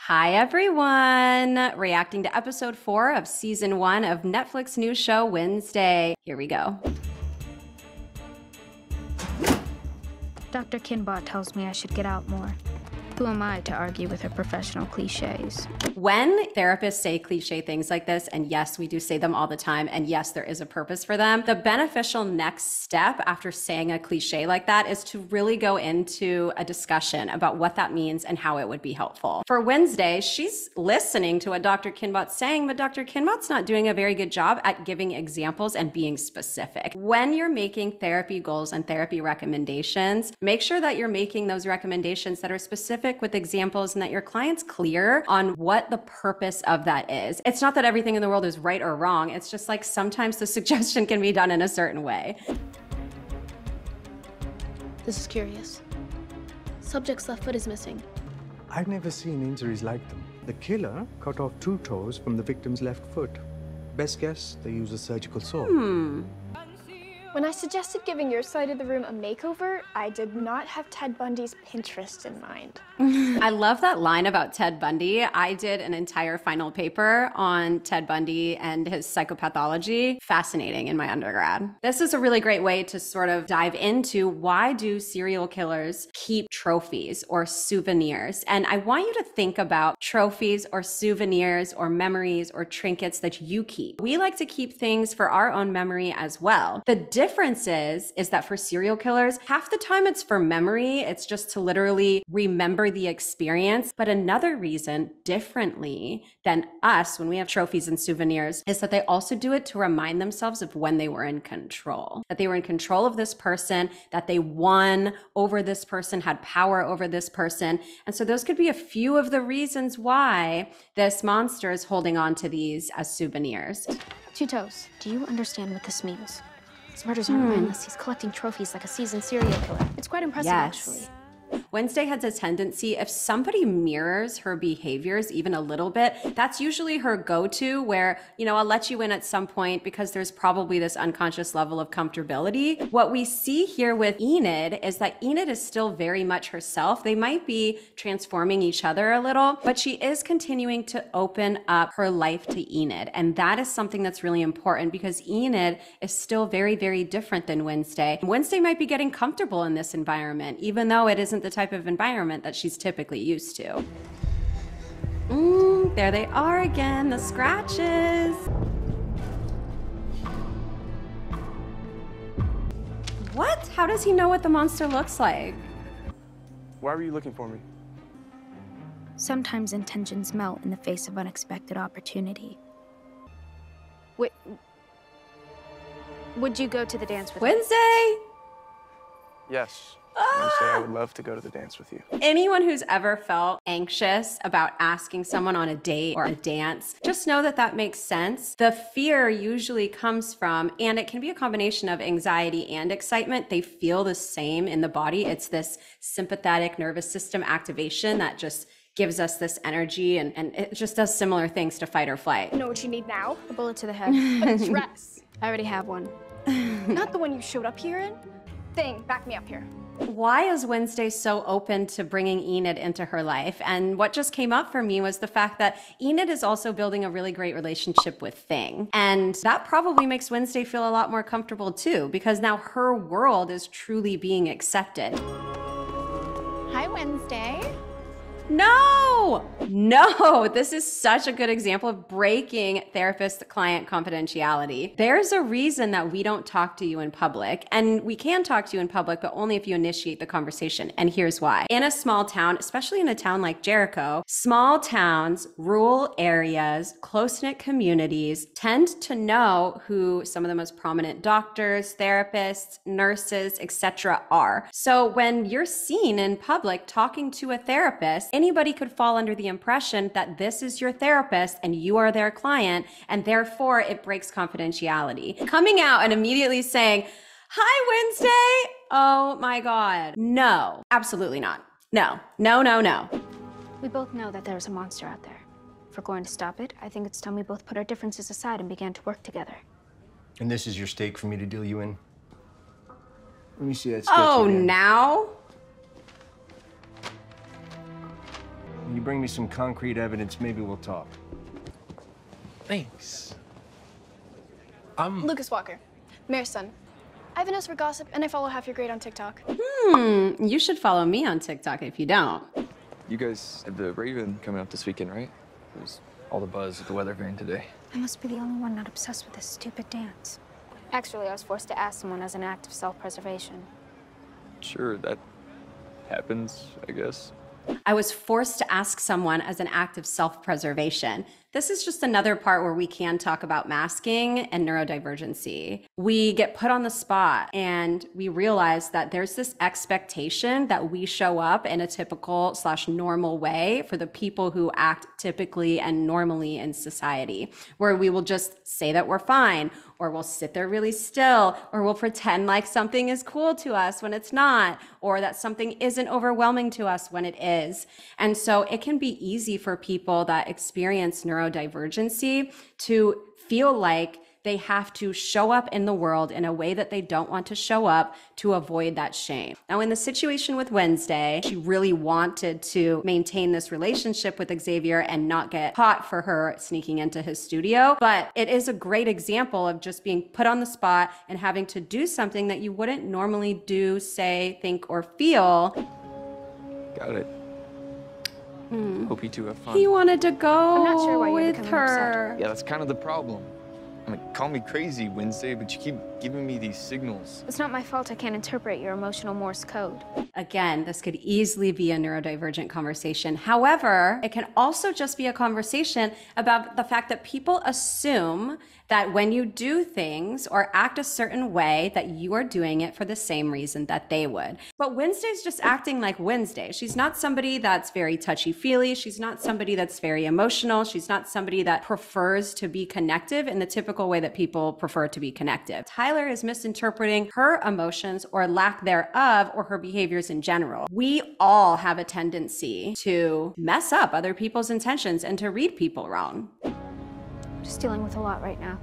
Hi, everyone. Reacting to episode 4 of season 1 of Netflix new show Wednesday. Here we go. Dr. Kinbot tells me I should get out more. Who am I to argue with her professional cliches? When therapists say cliche things like this, and yes, we do say them all the time, and yes, there is a purpose for them, the beneficial next step after saying a cliche like that is to really go into a discussion about what that means and how it would be helpful. For Wednesday, she's listening to what Dr. Kinbot's saying, but Dr. Kinbot's not doing a very good job at giving examples and being specific. When you're making therapy goals and therapy recommendations, make sure that you're making those recommendations that are specific with examples and that your client's clear on what the purpose of that is. It's not that everything in the world is right or wrong. It's just like sometimes the suggestion can be done in a certain way. This is curious. Subject's left foot is missing. I've never seen injuries like them. The killer cut off 2 toes from the victim's left foot. Best guess, they used a surgical saw. When I suggested giving your side of the room a makeover, I did not have Ted Bundy's Pinterest in mind. I love that line about Ted Bundy. I did an entire final paper on Ted Bundy and his psychopathology. Fascinating in my undergrad. This is a really great way to sort of dive into why do serial killers keep trophies or souvenirs? And I want you to think about trophies or souvenirs or memories or trinkets that you keep. We like to keep things for our own memory as well. The difference is that for serial killers, half the time it's for memory. It's just to literally remember the experience. But another reason, differently than us when we have trophies and souvenirs, is that they also do it to remind themselves of when they were in control, that they were in control of this person, that they won over this person, had power over this person. And so those could be a few of the reasons why this monster is holding on to these as souvenirs. 2 toes. Do you understand what this means? His murders aren't mindless. He's collecting trophies like a seasoned serial killer. It's quite impressive, actually. Wednesday has a tendency, if somebody mirrors her behaviors even a little bit, that's usually her go-to where, you know, I'll let you in at some point because there's probably this unconscious level of comfortability. What we see here with Enid is that Enid is still very much herself. They might be transforming each other a little, but she is continuing to open up her life to Enid. And that is something that's really important because Enid is still very, very different than Wednesday. Wednesday might be getting comfortable in this environment, even though it isn't the type of environment that she's typically used to. There they are again, the scratches. What? How does he know what the monster looks like? Why were you looking for me? Sometimes intentions melt in the face of unexpected opportunity. Wait, would you go to the dance with me? Wednesday? Yes. Wednesday, I would love to go to the dance with you. Anyone who's ever felt anxious about asking someone on a date or a dance, just know that that makes sense. The fear usually comes from, and it can be a combination of anxiety and excitement. They feel the same in the body. It's this sympathetic nervous system activation that just gives us this energy and it just does similar things to fight or flight. You know what you need now? A bullet to the head. A dress. I already have one. Not the one you showed up here in. Thing, back me up here. Why is Wednesday so open to bringing Enid into her life? And what just came up for me was the fact that Enid is also building a really great relationship with Thing. And that probably makes Wednesday feel a lot more comfortable too, because now her world is truly being accepted. Hi, Wednesday. No, this is such a good example of breaking therapist-client confidentiality. There's a reason that we don't talk to you in public, and we can talk to you in public, but only if you initiate the conversation, and here's why. In a small town, especially in a town like Jericho, small towns, rural areas, close-knit communities tend to know who some of the most prominent doctors, therapists, nurses, etc. are. So when you're seen in public talking to a therapist, anybody could fall under the impression that this is your therapist and you are their client, and therefore it breaks confidentiality. Coming out and immediately saying, "Hi, Wednesday." Oh my God. No, absolutely not. No. We both know that there's a monster out there. If we're going to stop it, I think it's time we both put our differences aside and began to work together. And this is your stake for me to deal you in? Let me see that sketch Oh, again. now? You bring me some concrete evidence, maybe we'll talk. Thanks. Lucas Walker, Mayor's son. I have a nose for gossip, and I follow half your grade on TikTok. You should follow me on TikTok if you don't. You guys have the Raven coming up this weekend, right? There's all the buzz at the weather vane today. I must be the only one not obsessed with this stupid dance. Actually, I was forced to ask someone as an act of self-preservation. Sure, that happens, I guess. I was forced to ask someone as an act of self-preservation. This is just another part where we can talk about masking and neurodivergency. We get put on the spot and we realize that there's this expectation that we show up in a typical/normal way for the people who act typically and normally in society, where we will just say that we're fine, or we'll sit there really still, or we'll pretend like something is cool to us when it's not, or that something isn't overwhelming to us when it is. And so it can be easy for people that experience neurodivergency to feel like they have to show up in the world in a way that they don't want to show up to avoid that shame. Now, in the situation with Wednesday, she really wanted to maintain this relationship with Xavier and not get caught for her sneaking into his studio. But it is a great example of just being put on the spot and having to do something that you wouldn't normally do, say, think, or feel. Got it. Hope you two have fun. He wanted to go I'm not sure why you're with becoming her. Yeah, that's kind of the problem. I mean, call me crazy, Wednesday, but you keep giving me these signals. It's not my fault I can't interpret your emotional Morse code. Again, this could easily be a neurodivergent conversation. However, it can also just be a conversation about the fact that people assume that when you do things or act a certain way, that you are doing it for the same reason that they would. But Wednesday's just acting like Wednesday. She's not somebody that's very touchy-feely. She's not somebody that's very emotional. She's not somebody that prefers to be connective in the typical way that people prefer to be connective. Tyler is misinterpreting her emotions or lack thereof, or her behaviors in general. We all have a tendency to mess up other people's intentions and to read people wrong. I'm just dealing with a lot right now.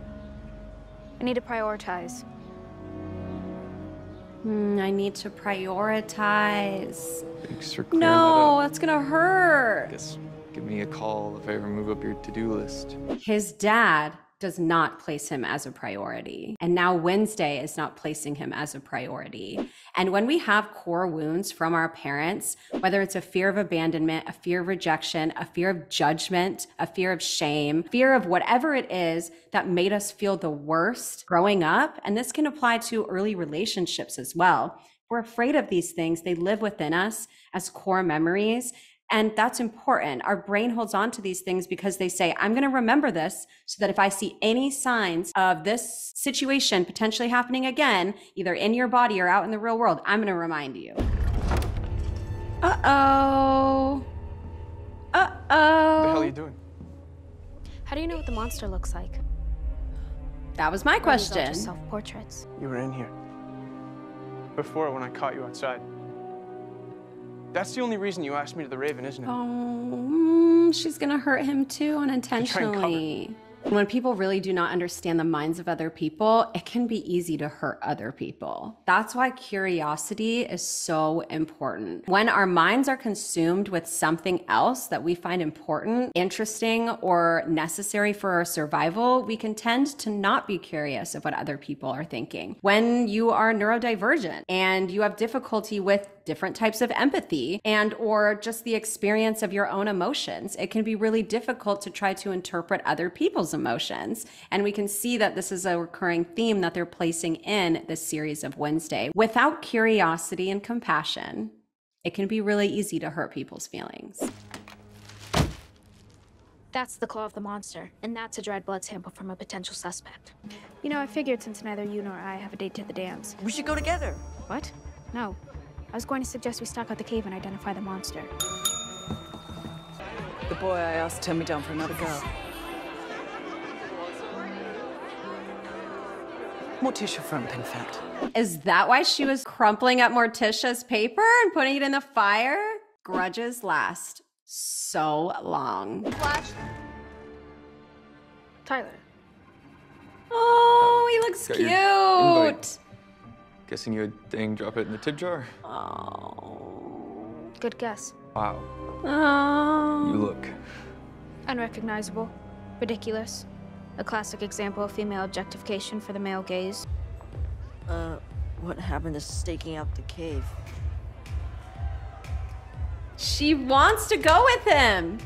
I need to prioritize. I need to prioritize. Thanks for clearing that up. No, that's gonna hurt. Guess give me a call if I ever move up your to-do list. His dad does not place him as a priority. And now Wednesday is not placing him as a priority. And when we have core wounds from our parents, whether it's a fear of abandonment, a fear of rejection, a fear of judgment, a fear of shame, fear of whatever it is that made us feel the worst growing up, and this can apply to early relationships as well. We're afraid of these things. They live within us as core memories. And that's important. Our brain holds on to these things because they say, I'm going to remember this so that if I see any signs of this situation potentially happening again, either in your body or out in the real world, I'm going to remind you. Uh-oh. Uh-oh. What the hell are you doing? How do you know what the monster looks like? That was my Or are these all question. just self-portraits? You were in here. Before, when I caught you outside. That's the only reason you asked me to the Raven, isn't it? Oh, she's gonna hurt him too unintentionally. When people really do not understand the minds of other people, it can be easy to hurt other people. That's why curiosity is so important. When our minds are consumed with something else that we find important, interesting, or necessary for our survival, we can tend to not be curious of what other people are thinking. When you are neurodivergent and you have difficulty with different types of empathy and or just the experience of your own emotions, it can be really difficult to try to interpret other people's emotions. And we can see that this is a recurring theme that they're placing in this series of Wednesday. Without curiosity and compassion, it can be really easy to hurt people's feelings. That's the claw of the monster, and that's a dried blood sample from a potential suspect. You know, I figured since neither you nor I have a date to the dance. We should go together. What? No. I was going to suggest we stalk out the cave and identify the monster. The boy I asked turned me down for another girl. Morticia front, in fact. Is that why she was crumpling up Morticia's paper and putting it in the fire? Grudges last so long. Flash. Tyler. Oh, he looks Got your invite. cute. Guessing you would dang drop it in the tip jar? Oh. Good guess. Wow. Oh. You look. Unrecognizable. Ridiculous. A classic example of female objectification for the male gaze. What happened to staking out the cave? She wants to go with him.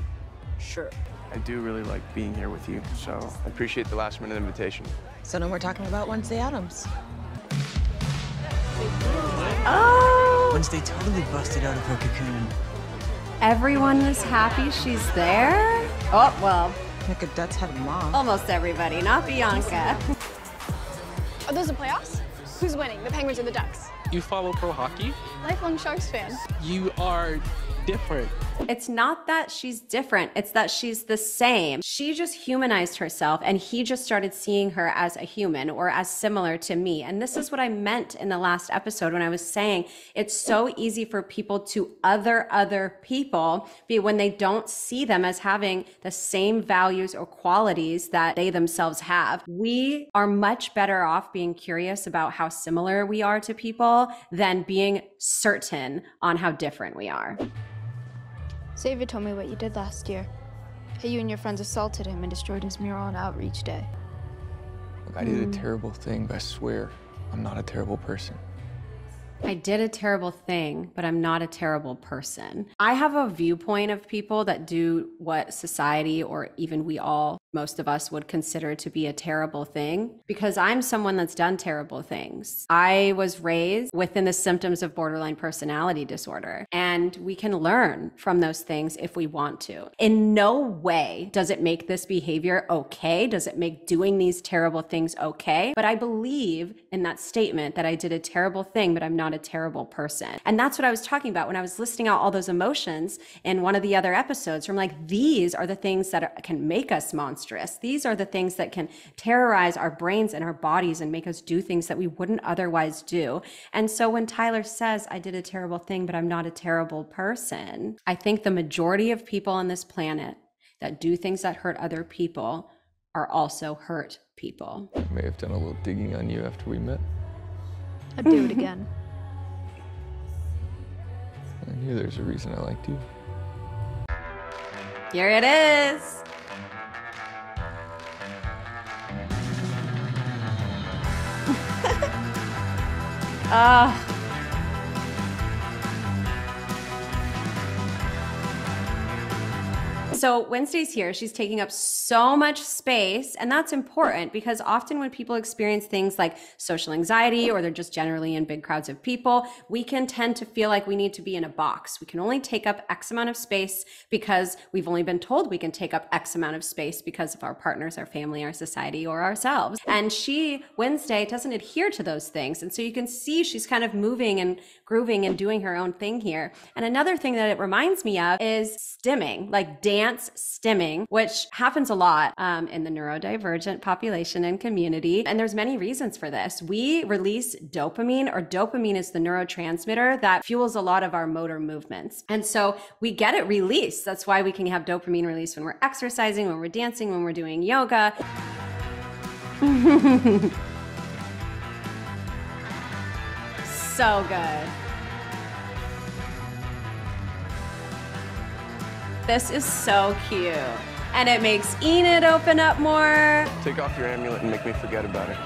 Sure. I do really like being here with you, so I appreciate the last-minute invitation. So now we're talking about Wednesday Addams. Oh. Wednesday totally busted out of her cocoon. Everyone is happy she's there? Oh, well, Like a Ducks had a mom. almost everybody, not Bianca. Are those the playoffs? Who's winning, the Penguins or the Ducks? You follow pro hockey? Lifelong Sharks fan. You are different. It's not that she's different, it's that she's the same. She just humanized herself and he just started seeing her as a human or as similar to me. And this is what I meant in the last episode when I was saying it's so easy for people to other people when they don't see them as having the same values or qualities that they themselves have. We are much better off being curious about how similar we are to people than being certain on how different we are. Xavier told me what you did last year. How you and your friends assaulted him and destroyed his mural on Outreach Day. Look, I did a terrible thing, but I swear I'm not a terrible person. I did a terrible thing, but I'm not a terrible person. I have a viewpoint of people that do what society or even most of us would consider to be a terrible thing because I'm someone that's done terrible things. I was raised within the symptoms of borderline personality disorder, and we can learn from those things if we want to. In no way does it make this behavior okay. Does it make doing these terrible things okay? But I believe in that statement that I did a terrible thing, but I'm not a terrible person. And that's what I was talking about when I was listing out all those emotions in one of the other episodes. From like, these are the things that can make us monstrous. These are the things that can terrorize our brains and our bodies and make us do things that we wouldn't otherwise do. And so when Tyler says, I did a terrible thing, but I'm not a terrible person, I think the majority of people on this planet that do things that hurt other people are also hurt people. I may have done a little digging on you after we met. I'd do it again. I knew there's a reason I liked you. Here it is. So Wednesday's here. She's taking up so much space, and that's important because often when people experience things like social anxiety or they're just generally in big crowds of people, we can tend to feel like we need to be in a box. We can only take up X amount of space because we've only been told we can take up X amount of space because of our partners, our family, our society, or ourselves. And Wednesday, doesn't adhere to those things. And so you can see she's kind of moving and grooving and doing her own thing here. And another thing that it reminds me of is stimming, like dance stimming, which happens a lot in the neurodivergent population and community. And there's many reasons for this. We release dopamine, or dopamine is the neurotransmitter that fuels a lot of our motor movements. And so we get it released. That's why we can have dopamine released when we're exercising, when we're dancing, when we're doing yoga. So good. This is so cute. And it makes Enid open up more. Take off your amulet and make me forget about it.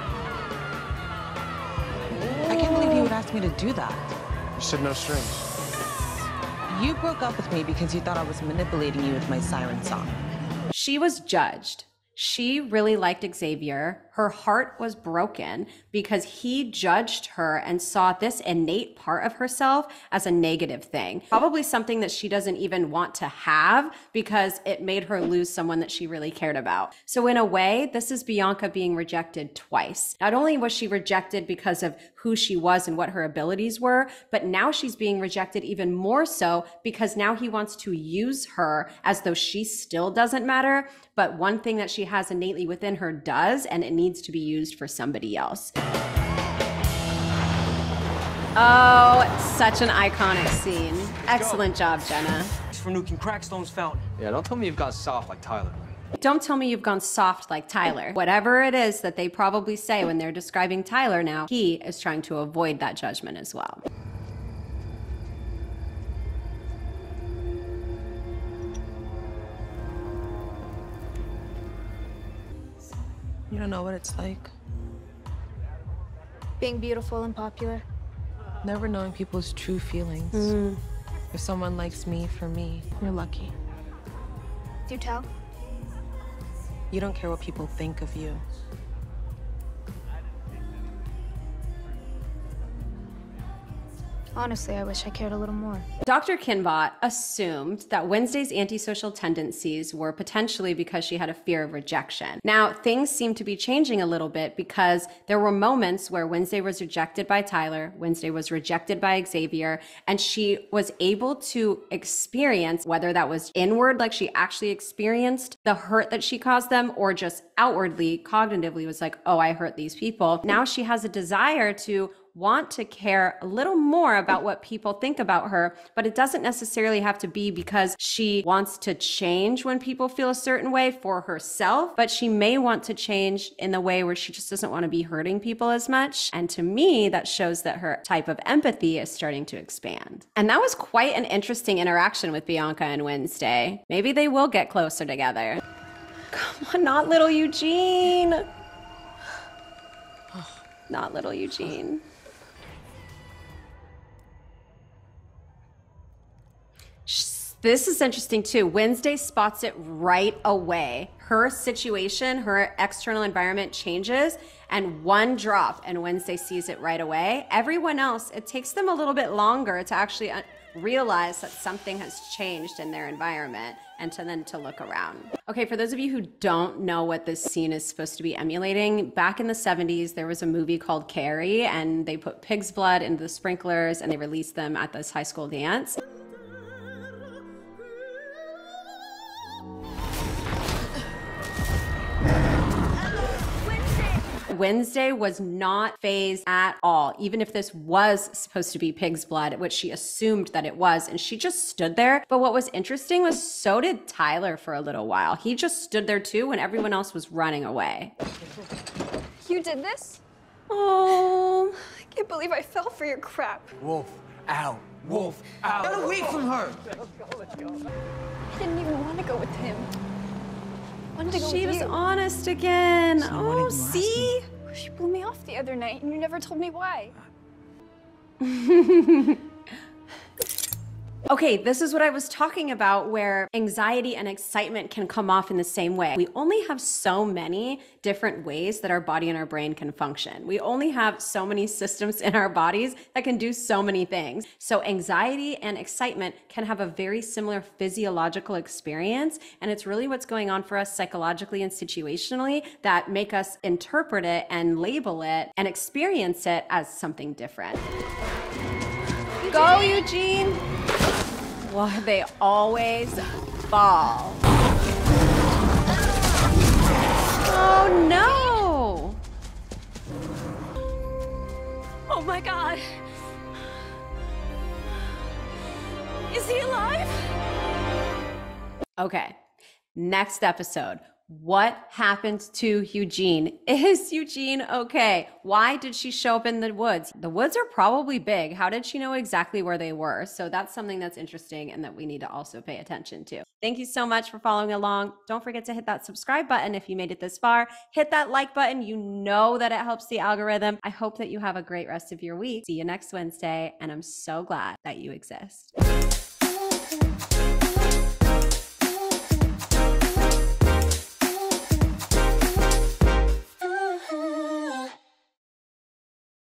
I can't believe you would ask me to do that. You said no strings. You broke up with me because you thought I was manipulating you with my siren song. She was judged. She really liked Xavier. Her heart was broken because he judged her and saw this innate part of herself as a negative thing. Probably something that she doesn't even want to have because it made her lose someone that she really cared about. So in a way, this is Bianca being rejected twice. Not only was she rejected because of who she was and what her abilities were, but now she's being rejected even more so because now he wants to use her as though she still doesn't matter. But one thing that she has innately within her does, and it needs to be used for somebody else. Oh, such an iconic scene. Excellent job, Jenna. It's for nuking Crackstone's fountain. Yeah, don't tell me you've got soft like Tyler. Don't tell me you've gone soft like Tyler. Whatever it is that they probably say when they're describing Tyler now, he is trying to avoid that judgment as well. You don't know what it's like. Being beautiful and popular. Never knowing people's true feelings. If someone likes me for me, you're lucky. Do tell. You don't care what people think of you. Honestly, I wish I cared a little more. Dr. Kinbot assumed that Wednesday's antisocial tendencies were potentially because she had a fear of rejection. Now, things seem to be changing a little bit because there were moments where Wednesday was rejected by Tyler, Wednesday was rejected by Xavier, and she was able to experience, whether that was inward, like she actually experienced the hurt that she caused them, or just outwardly, cognitively was like, oh, I hurt these people. Now she has a desire to want to care a little more about what people think about her, but it doesn't necessarily have to be because she wants to change when people feel a certain way for herself, but she may want to change in the way where she just doesn't want to be hurting people as much. And to me, that shows that her type of empathy is starting to expand. And that was quite an interesting interaction with Bianca and Wednesday. Maybe they will get closer together. Come on, not little Eugene. Not little Eugene. This is interesting too. Wednesday spots it right away. Her situation, her external environment changes, and one drop, and Wednesday sees it right away. Everyone else, it takes them a little bit longer to actually realize that something has changed in their environment and then to look around. Okay, for those of you who don't know what this scene is supposed to be emulating, back in the 70s, there was a movie called Carrie, and they put pig's blood into the sprinklers and they released them at this high school dance. Wednesday was not fazed at all, even if this was supposed to be pig's blood, which she assumed that it was, and she just stood there. But what was interesting was so did Tyler for a little while. He just stood there too when everyone else was running away. You did this? Oh, I can't believe I fell for your crap. Wolf out. Wolf out. Get away from her! I didn't even want to go with him. I wanted to go she with was you. honest again. So Oh, see? She blew me off the other night and you never told me why. Okay, this is what I was talking about, where anxiety and excitement can come off in the same way. We only have so many different ways that our body and our brain can function. We only have so many systems in our bodies that can do so many things. So anxiety and excitement can have a very similar physiological experience, and it's really what's going on for us psychologically and situationally that make us interpret it and label it and experience it as something different. Go, Eugene! Well, they always fall. Oh no! Oh my God. Is he alive? Okay, next episode. What happened to Eugene? Is Eugene okay? Why did she show up in the woods? The woods are probably big. How did she know exactly where they were? So that's something that's interesting and that we need to also pay attention to. Thank you so much for following along. Don't forget to hit that subscribe button if you made it this far. Hit that like button. You know that it helps the algorithm. I hope that you have a great rest of your week. See you next Wednesday, and I'm so glad that you exist.